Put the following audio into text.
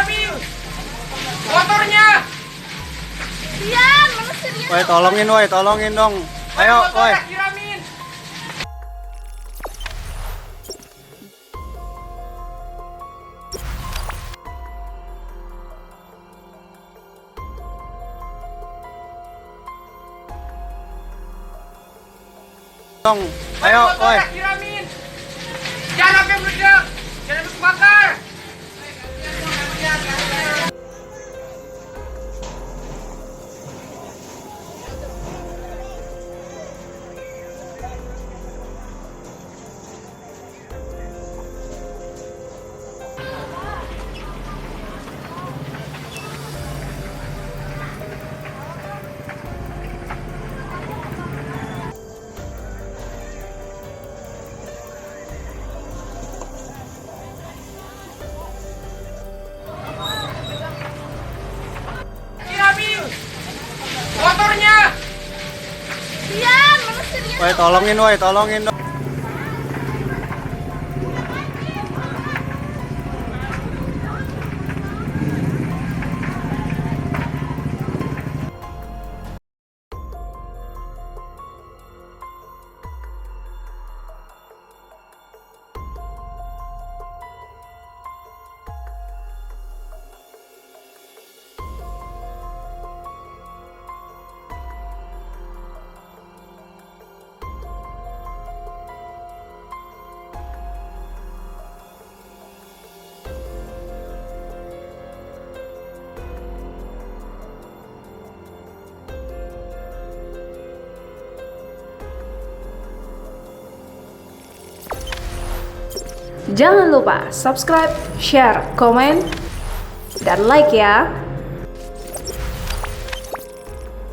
Kiramin motornya. Dian, mana serius? Woi, tolongin dong. Ayo, woi. Motornya Kiramin. Dong. Ayo, woi. Motornya Kiramin. Jangan sampai meledak. Jangan sampai kebakar. Kiramin motornya. Dian, mana serius? Woi, tolongin dong. Jangan lupa subscribe, share, komen, dan like ya.